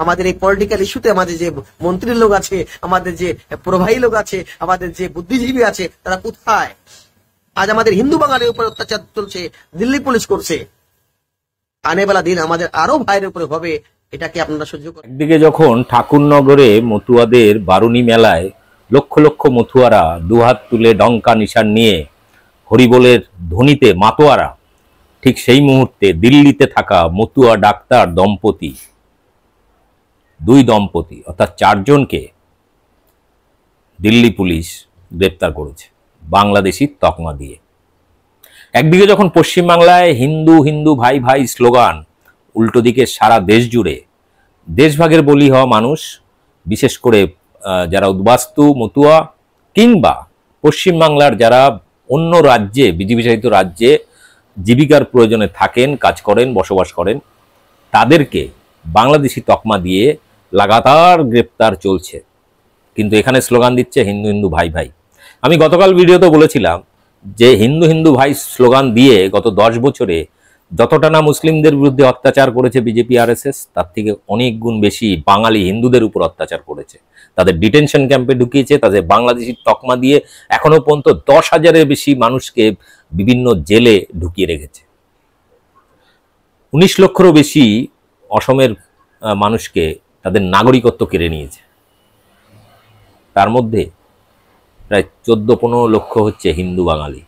আমাদের এই পলিটিক্যাল ইস্যুতে আমাদের যে মন্ত্রীর লোক আছে, আমাদের যে প্রভাবী লোক আছে, আমাদের যে বুদ্ধিজীবী আছে, তারা কোথায়? আজ আমাদের হিন্দু বাঙালির উপর অত্যাচার চলছে, দিল্লি পুলিশ করছে। আনেবেলা দিন আমাদের আরো ভাইয়ের উপরে হবে, এটাকে আপনারা সহ্য করেন? একদিকে যখন ঠাকুরনগরে মতুয়াদের বারুণী মেলায় লক্ষ লক্ষ মতুয়ারা দুহাত তুলে ডঙ্কা নিশান নিয়ে হরিবোলের ধ্বনিতে মাতোয়ারা, ঠিক সেই মুহূর্তে দিল্লিতে থাকা মতুয়া ডাক্তার দম্পতি, দুই দম্পতি অর্থাৎ 4 জনকে দিল্লি পুলিশ গ্রেপ্তার করেছে বাংলাদেশি তকমা দিয়ে। একদিকে যখন পশ্চিমবাংলায় হিন্দু হিন্দু ভাই ভাই স্লোগান, উল্টো দিকে সারা দেশ জুড়ে দেশভাগের বলি হওয়া মানুষ, বিশেষ করে যারা উদ্বাস্তু মতুয়া কিংবা পশ্চিমবাংলার যারা অন্য রাজ্যে, বিজেপি শাসিত রাজ্যে জীবিকার প্রয়োজনে থাকেন, কাজ করেন, বসবাস করেন, তাদেরকে বাংলাদেশি তকমা দিয়ে লাগাতার গ্রেপ্তার চলছে। কিন্তু এখানে স্লোগান দিচ্ছে হিন্দু হিন্দু ভাই ভাই। আমি গতকাল ভিডিওতে বলেছিলাম যে হিন্দু হিন্দু ভাই স্লোগান দিয়ে গত 10 বছরে যতটা না মুসলিমদের বিরুদ্ধে অত্যাচার করেছে বিজেপি আরএসএস, তার থেকে অনেক গুণ বেশি বাঙালি হিন্দুদের উপর অত্যাচার করেছে। তাদের ডিটেনশন ক্যাম্পে ঢুকিয়েছে, তাদের বাংলাদেশি তকমা দিয়ে এখনো পর্যন্ত 10,000-এর বেশি মানুষকে বিভিন্ন জেলে ঢুকিয়ে রেখেছে। 19 লক্ষেরও বেশি অসমের মানুষকে তাদের নাগরিকত্ব কেড়ে নিয়েছে। তার মধ্যে প্রায় 14-15 লক্ষ হচ্ছে হিন্দু বাঙালি।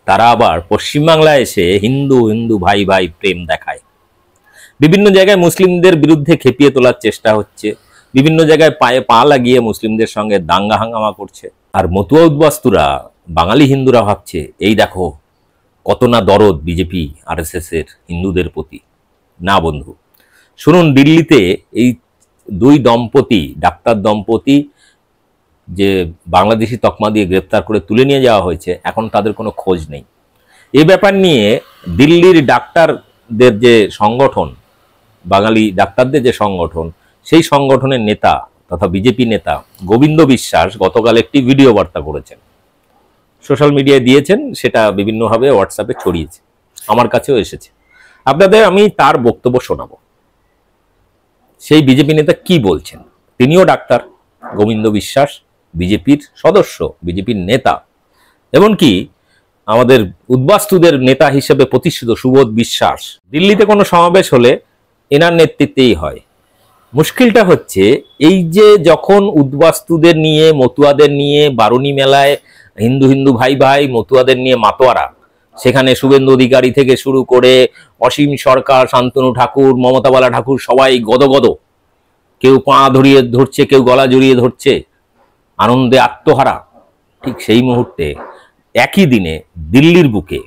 তারা আবার পশ্চিমবাংলায় এসে হিন্দু হিন্দু ভাই ভাই প্রেম দেখায়। বিভিন্ন জায়গায় মুসলিমদের বিরুদ্ধে খেপিয়ে তোলার চেষ্টা হচ্ছে, বিভিন্ন জায়গায় পায়ে পা লাগিয়ে মুসলিমদের সঙ্গে দাঙ্গা হাঙ্গামা করছে। আর মতুয়া উদ্বাস্তুরা, বাঙালি হিন্দুরা ভাবছে এই দেখো কত না দরদ বিজেপি আরএসএস এর হিন্দুদের প্রতি। না বন্ধু, শুনুন, দিল্লিতে এই 2 দম্পতি, ডাক্তার দম্পতি যে বাংলাদেশি তকমা দিয়ে গ্রেপ্তার করে তুলে নিয়ে যাওয়া হয়েছে, এখন তাদের কোনো খোঁজ নেই। এই ব্যাপার নিয়ে দিল্লির ডাক্তারদের যে সংগঠন, বাঙালি ডাক্তারদের যে সংগঠন, সেই সংগঠনের নেতা তথা বিজেপি নেতা গোবিন্দ বিশ্বাস গতকাল একটি ভিডিও বার্তা করেছেন, সোশ্যাল মিডিয়ায় দিয়েছেন, সেটা বিভিন্নভাবে হোয়াটসঅ্যাপে ছড়িয়েছে, আমার কাছেও এসেছে। আপনাদের আমি তার বক্তব্য শোনাবো। সেই বিজেপি নেতা কি বলছেন। তিনিও ডাক্তার, গোবিন্দ বিশ্বাস বিজেপির সদস্য, বিজেপির নেতা, এমনকি আমাদের উদ্বাস্তুদের নেতা হিসেবে প্রতিষ্ঠিত সুবোধ বিশ্বাস। দিল্লিতে কোনো সমাবেশ হলে এনার নেতৃত্বেই হয়। মুশকিলটা হচ্ছে এই যে যখন উদ্বাস্তুদের নিয়ে, মতুয়াদের নিয়ে বারুণী মেলায় হিন্দু হিন্দু ভাই ভাই, মতুয়াদের নিয়ে মাতোয়ারা, সেখানে শুভেন্দু অধিকারী থেকে শুরু করে অসীম সরকার, শান্তনু ঠাকুর, মমতা বালা ঠাকুর সবাই গদগদ, কেউ পা ধরিয়ে ধরছে, কেউ গলা জড়িয়ে ধরছে, আনন্দে আত্মহারা। ঠিক সেই মুহূর্তে একই দিনে দিল্লির বুকে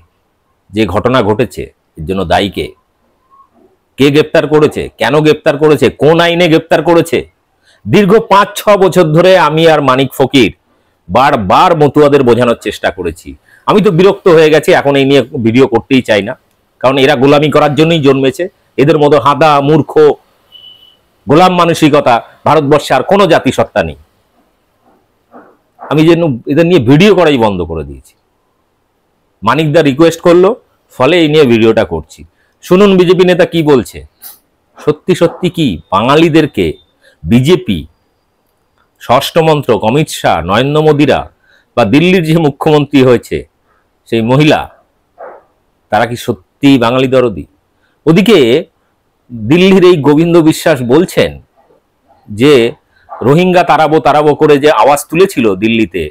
যে ঘটনা ঘটেছে, এর জন্য দায়ী কে? কে গ্রেপ্তার করেছে? কেন গ্রেপ্তার করেছে? কোন আইনে গ্রেপ্তার করেছে? দীর্ঘ 5-6 বছর ধরে আমি আর মানিক ফকির বারবার মতুয়াদের বোঝানোর চেষ্টা করেছি। আমি তো বিরক্ত হয়ে গেছি, এখন এই নিয়ে ভিডিও করতেই চাই না, কারণ এরা গোলামি করার জন্যই জন্মেছে। এদের মতো হাদা মূর্খ গোলাম মানসিকতা ভারতবর্ষে আর কোনো জাতিসত্তা নেই। আমি যেন এদের নিয়ে ভিডিও করাই বন্ধ করে দিয়েছি। মানিকদা রিকোয়েস্ট করলো, ফলে এই নিয়ে ভিডিওটা করছি। শুনুন বিজেপি নেতা কি বলছে। সত্যি সত্যি কি বাঙালিদেরকে বিজেপি, স্বরাষ্ট্রমন্ত্রক অমিত শাহ, নরেন্দ্র মোদীরা বা দিল্লির যে মুখ্যমন্ত্রী হয়েছে সেই মহিলা, তারা কি সত্যি বাঙালি দরদি? ওদিকে দিল্লির এই গোবিন্দ বিশ্বাস বলছেন যে রোহিঙ্গা তাড়াবো তাড়াবো করে যে আওয়াজ তুলেছিল দিল্লিতে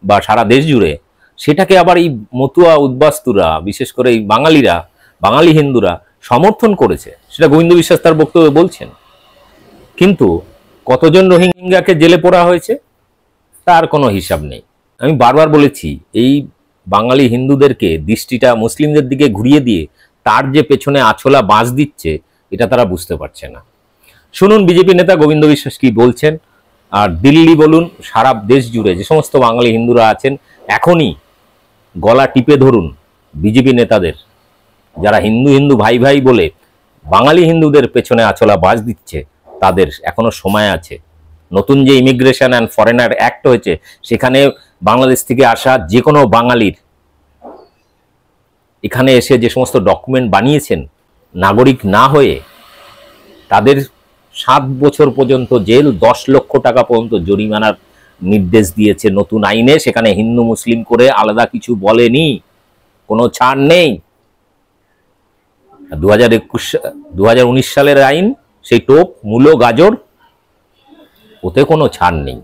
বা সারা দেশ জুড়ে, সেটাকে আবার এই মতুয়া উদ্বাস্তুরা, বিশেষ করে এই বাঙালিরা, বাঙালি হিন্দুরা সমর্থন করেছে, সেটা গোবিন্দ বিশ্বাস তার বক্তব্যে বলছেন। কিন্তু কতজন রোহিঙ্গাকে জেলে পোড়া হয়েছে তার কোনো হিসাব নেই। আমি বারবার বলেছি, এই বাঙালি হিন্দুদেরকে দৃষ্টিটা মুসলিমদের দিকে ঘুরিয়ে দিয়ে তার যে পেছনে আছলা বাঁশ দিচ্ছে, এটা তারা বুঝতে পারছে না। শুনুন বিজেপি নেতা গোবিন্দ বিশ্বাস কি বলছেন। আর দিল্লি বলুন, সারা দেশ জুড়ে যে সমস্ত বাঙালি হিন্দুরা আছেন, এখনই গলা টিপে ধরুন বিজেপি নেতাদের, যারা হিন্দু হিন্দু ভাই ভাই বলে বাঙালি হিন্দুদের পেছনে আছলা বাঁশ দিচ্ছে। তাদের এখনো সময় আছে। নতুন যে ইমিগ্রেশন অ্যান্ড ফরেনার অ্যাক্ট হয়েছে, সেখানে বাংলাদেশ থেকে আসা যে কোনো বাঙালির এখানে এসে যে সমস্ত ডকুমেন্ট বানিয়েছেন নাগরিক না হয়ে, তাদের 7 বছর পর্যন্ত জেল, 10 লক্ষ টাকা পর্যন্ত জরিমানার নির্দেশ দিয়েছে নতুন আইনে। সেখানে হিন্দু মুসলিম করে আলাদা কিছু বলেনি, কোনো ছাড় নেই। 2019 সালের আইন, সেই টোপ, মূলো, গাজর, ওতে কোনো ছাড় নেই।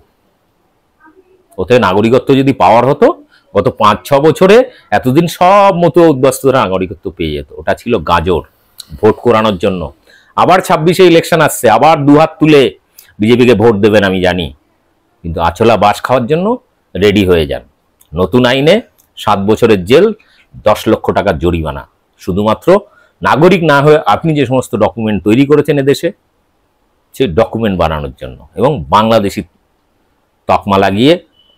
ওতে নাগরিকত্ব যদি পাওয়ার হতো, গত 5-6 বছরে এতদিন সব মতো উদ্বাস্তুরা নাগরিকত্ব পেয়ে যেত। ওটা ছিল গাজর, ভোট করানোর জন্য। আবার 26-এ ইলেকশন আসছে, আবার দুহাত তুলে বিজেপিকে ভোট দেবেন আমি জানি, কিন্তু আছলা বাস খাওয়ার জন্য রেডি হয়ে যান। নতুন আইনে 7 বছরের জেল, 10 লক্ষ টাকার জরিমানা, শুধুমাত্র নাগরিক না হয়ে আপনি যে সমস্ত ডকুমেন্ট তৈরি করেছেন এদেশে, সেই ডকুমেন্ট বানানোর জন্য, এবং বাংলাদেশি তকমা লাগিয়ে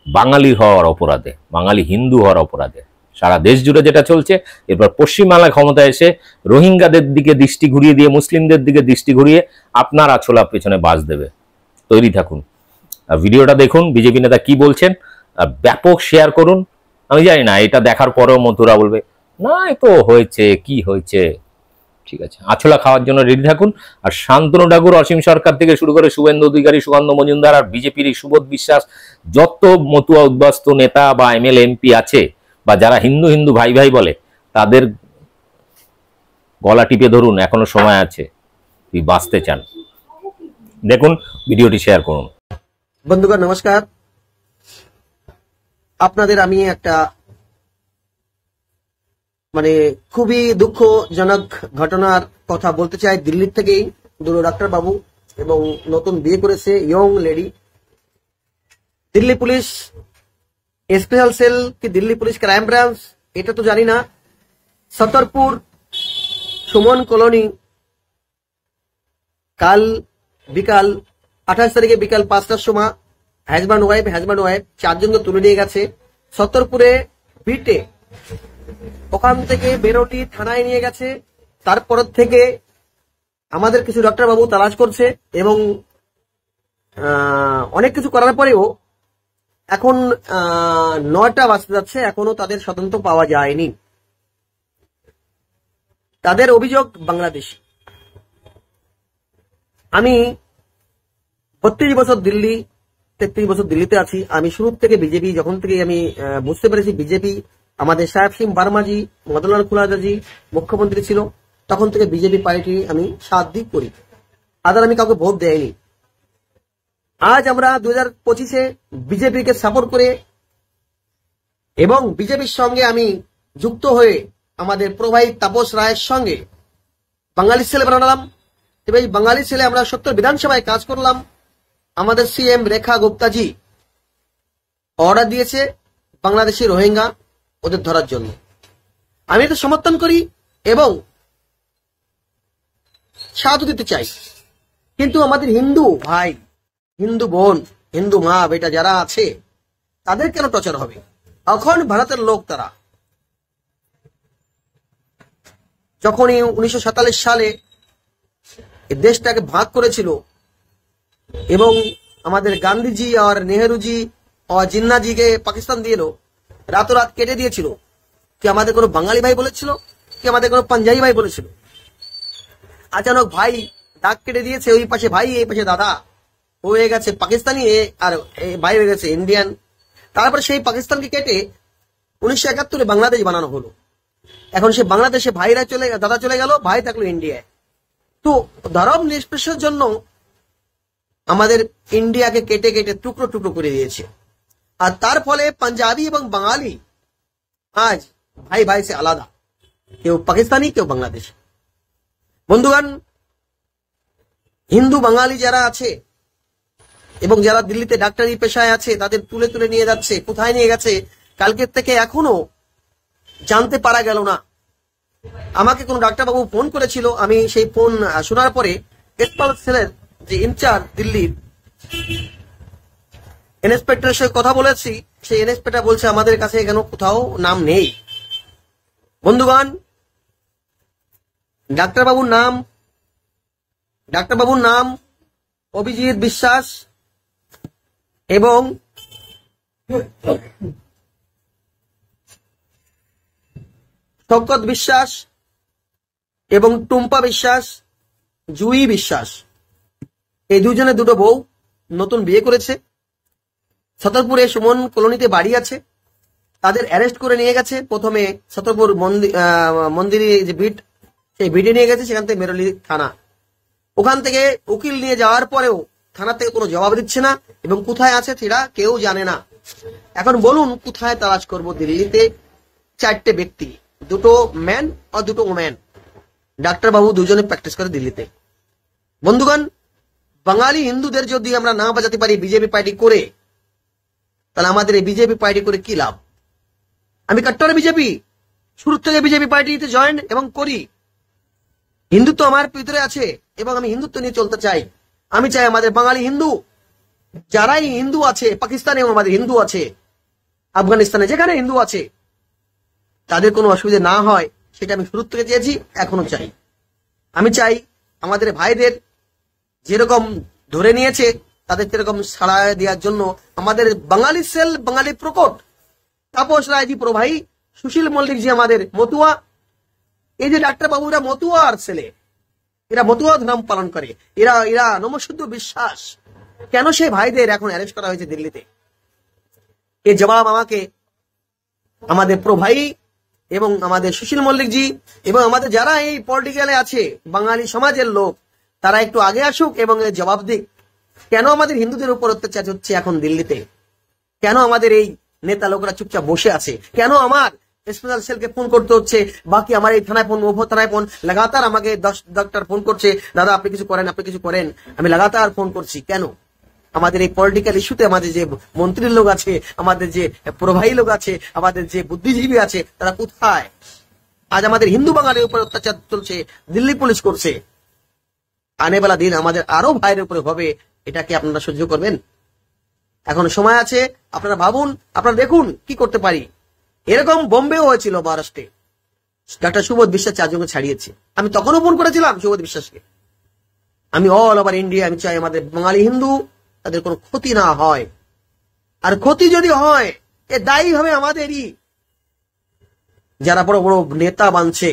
বাঙালি হওয়ার অপরাধে, বাঙালি হিন্দু হওয়ার অপরাধে সারা দেশ জুড়ে যেটা চলছে। এরপর পশ্চিমবাংলা ক্ষমতায় এসে রোহিঙ্গাদের দিকে দৃষ্টি ঘুরিয়ে দিয়ে, মুসলিমদের দিকে দৃষ্টি ঘুরিয়ে আপনার আছলা পেছনে বাস দেবে। তৈরি থাকুন। ভিডিওটা দেখুন, বিজেপি নেতা কি বলছেন, ব্যাপক শেয়ার করুন। আমি জানি না এটা দেখার পরেও মধুরা বলবে না এ তো হয়েছে, কি হয়েছে, ঠিক আছে, আছলা খাওয়ার জন্য রেডি থাকুন। আর শান্তনু ঠাকুর, অসীম সরকার থেকে শুরু করে শুভেন্দু অধিকারী, সুকান্ত মজুমদার আর বিজেপির এই সুবোধ বিশ্বাস, যত মতুয়া উদ্বাস্ত নেতা বা এমএলএ এমপি আছে, বা যারা হিন্দু হিন্দু ভাই ভাই বলে, তাদের গলা টিপে ধরুন, এখনো সময় আছে, তুই বাঁচতে চান। দেখুন, ভিডিওটি শেয়ার করুন। বন্ধুগণ নমস্কার, আপনাদের আমি একটা খুবই দুঃখজনক ঘটনার কথা বলতে চাই। দিল্লির থেকেই দুটো ডাক্তার বাবু এবং নতুন বিয়ে করেছে young lady. Delhi police special cell কি দিল্লি পুলিশ ক্রাইম ব্রাঞ্চ এটা তো জানি না, সতরপুর সুমন কলোনি কাল বিকাল 28 তারিখে বিকাল 5টার সময় হাজব্যান্ড ওয়াইফ 4 জনকে তুলে নিয়ে গেছে সতরপুরে বিটে। ওখান থেকে বেরোটি থানায় নিয়ে গেছে। তারপর থেকে আমাদের কিছু ডাক্তার বাবু তালাশ করছে এবং অনেক কিছু করার পরেও এখন 9টা বাজতে যাচ্ছে, এখনো তাদের তদন্ত পাওয়া যায়নি। তাদের অভিযোগ বাংলাদেশি। আমি 32 বছর দিল্লি, 33 বছর দিল্লিতে আছি। আমি শুরু থেকে বিজেপি, যখন থেকে আমি বুঝতে পেরেছি বিজেপি, আমাদের সাহেব সিং বার্মাজি, মদনলাল খুলাদাজি মুখ্যমন্ত্রী ছিল, তখন থেকে বিজেপি পার্টি আমি সাথ দিক করি, আদার আমি কাউকে ভোট দেয়নি। আজ আমরা 2025-এ বিজেপিকে সাপোর্ট করে এবং বিজেপির সঙ্গে আমি যুক্ত হয়ে আমাদের প্রভাই তাপস রায়ের সঙ্গে বাঙালি ছেলে বানালাম এবং এই বাঙালি ছেলে আমরা 70 বিধানসভায় কাজ করলাম। আমাদের সিএম রেখা গুপ্তাজি অর্ডার দিয়েছে বাংলাদেশি রোহিঙ্গা ওদের ধরার জন্য। আমি এটা সমর্থন করি এবং সাথ দিতে চাই, কিন্তু আমাদের হিন্দু ভাই, হিন্দু বোন, হিন্দু মা বেটা যারা আছে তাদের কেন টর্চার হবে? এখন ভারতের লোক তারা। যখনই 1947 সালে দেশটাকে ভাগ করেছিল এবং আমাদের গান্ধীজি আর নেহরুজি আর জিন্নাজিকে পাকিস্তান দিয়ে এলো, রাতোরাত কেটে দিয়েছিল। কি আমাদের কোনো বাঙালি ভাই বলেছিল? কি আমাদের কোনো পাঞ্জাবি ভাই বলেছিল? আচানক ভাই দাগ কেটে দিয়েছে, ওই পাশে ভাই এই পাশে দাদা হয়ে গেছে পাকিস্তানি, আর ভাই হয়ে গেছে ইন্ডিয়ান। তারপরে সেই পাকিস্তানকে কেটে 1971-এ বাংলাদেশ বানানো হলো। এখন সে বাংলাদেশে ভাইরা দাদা চলে গেল, ভাই থাকলো ইন্ডিয়ায়। তো ধর্ম নিষ্পেষের জন্য আমাদের ইন্ডিয়াকে কেটে কেটে টুকরো টুকরো করে দিয়েছে। আর তার ফলে পাঞ্জাবি এবং বাঙালি আজ ভাই ভাই সে আলাদা, কেউ পাকিস্তানি কেউ বাংলাদেশি। বন্ধুগণ, হিন্দু বাঙালি যারা আছে এবং যারা দিল্লিতে ডাক্তারি পেশায় আছে তাদের তুলে তুলে নিয়ে যাচ্ছে। কোথায় নিয়ে গেছে কালকের থেকে এখনো জানতে পারা গেল না। আমাকে কোন ডাক্তারবাবু ফোন করেছিল, আমি সেই ফোন শোনার পরে স্পেশাল সেলের যে ইনচার্জ দিল্লির ইন্সপেক্টরের সাথে কথা বলেছি। সেই ইন্সপেক্টর বলছে আমাদের কাছে এখানে কোথাও নাম নেই। বন্ধুগণ, ডাক্তারবাবুর নাম অভিজিৎ বিশ্বাস এবং শওকত বিশ্বাস এবং টুম্পা বিশ্বাস, জুই বিশ্বাস। এই দুজনে দুটো বউ নতুন বিয়ে করেছে। ছতরপুরে সুমন কলোনিতে বাড়ি আছে। তাদের অ্যারেস্ট করে নিয়ে গেছে। প্রথমে ছতরপুর মন্দিরে যে বিট, সেই বিটে নিয়ে গেছে, সেখান থেকে মেরলি থানা। ওখান থেকে উকিল নিয়ে যাওয়ার পরেও থানা থেকে কোনো জবাব দিচ্ছে না, এবং কোথায় আছে সেটা কেউ জানে না। এখন বলুন কোথায় তালাশ করব? দিল্লিতে 4টে ব্যক্তি, দুটো ম্যান আর দুটো ওম্যান, ডাক্তার বাবু দুজনে প্র্যাকটিস করে দিল্লিতে। বন্ধুগণ, বাঙালি হিন্দুদের যদি আমরা না বাঁচাতে পারি বিজেপি পার্টি করে, তাহলে আমাদের এই বিজেপি পার্টি করে কি লাভ? আমি কাট্টর বিজেপি, শুরু থেকে বিজেপি পার্টিতে জয়েন এবং করি। হিন্দুত্ব আমার ভিতরে আছে এবং আমি হিন্দুত্ব নিয়ে চলতে চাই। আমি চাই আমাদের বাঙালি হিন্দু, যারাই হিন্দু আছে, পাকিস্তানেও আমাদের হিন্দু আছে, আফগানিস্তানে যেখানে হিন্দু আছে, তাদের কোনো অসুবিধা না হয়, সেটা আমি শুরু থেকে চেয়েছি, এখনো চাই। আমি চাই আমাদের ভাইদের যেরকম ধরে নিয়েছে, তাদের সেরকম সাড়া দেওয়ার জন্য আমাদের বাঙালি সেল, বাঙালি প্রকট, তাপস রায়জি প্রভাই, সুশীল মল্লিক জি আমাদের মতুয়া, এই যে ডাক্তার বাবুরা মতুয়া আর ছেলে, এরা মতুয়া নাম পালন করে, এরা এরা নমশুদ্ধ বিশ্বাস। কেন সেই ভাইদের এখন অ্যারেস্ট করা হয়েছে দিল্লিতে? এর জবাব আমাকে আমাদের প্রভাই এবং আমাদের সুশীল মল্লিক জি এবং আমাদের যারা এই পলিটিক্যালে আছে, বাঙালি সমাজের লোক, তারা একটু আগে আসুক এবং এর জবাব দিক। কেন আমাদের হিন্দুদের উপর অত্যাচার হচ্ছে এখন দিল্লিতে? কেন আমাদের এই নেতা লোকরা চুপচাপ বসে আছে? কেন আমার স্পেশাল সেলকে ফোন করতে হচ্ছে, বাকি আমার এই থানায় ফোন, ওভো থানায় ফোন, লাগাতার আমাকে 10 ডক্টর ফোন করছে, দাদা আপনি কিছু করেন, আপনি কিছু করেন। আমি লাগাতার ফোন করছি। কেন? আমাদের এই পলিটিক্যাল ইস্যুতে আমাদের যে মন্ত্রীর লোক আছে, আমাদের যে প্রভাবী লোক আছে, আমাদের যে বুদ্ধিজীবী আছে, তারা কোথায়? আজ আমাদের হিন্দু বাঙালির উপর অত্যাচার চলছে, দিল্লি পুলিশ করছে। আনেবেলা দিন আমাদের আরো ভাইয়ের উপরে হবে, এটা কি আপনারা সহ্য করবেন? এখন সময় আছে, আপনারা ভাবুন, আপনারা দেখুন কি করতে পারি। এরকম বোম্বেও হয়েছিল, মহারাষ্ট্রে ডাক্তার সুবোধ বিশ্বাস 4 জনকে ছাড়িয়েছে। আমি তখনও ফোন করেছিলাম সুবোধ বিশ্বাসকে। আমি অল ওভার ইন্ডিয়া, আমি চাই আমাদের বাঙালি হিন্দু তাদের কোনো ক্ষতি না হয়, আর ক্ষতি যদি হয় এ দায়ী হবে আমাদেরই। যারা বড় বড় নেতা বানছে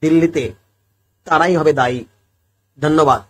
দিল্লিতে, তারাই হবে দায়ী। ধন্যবাদ।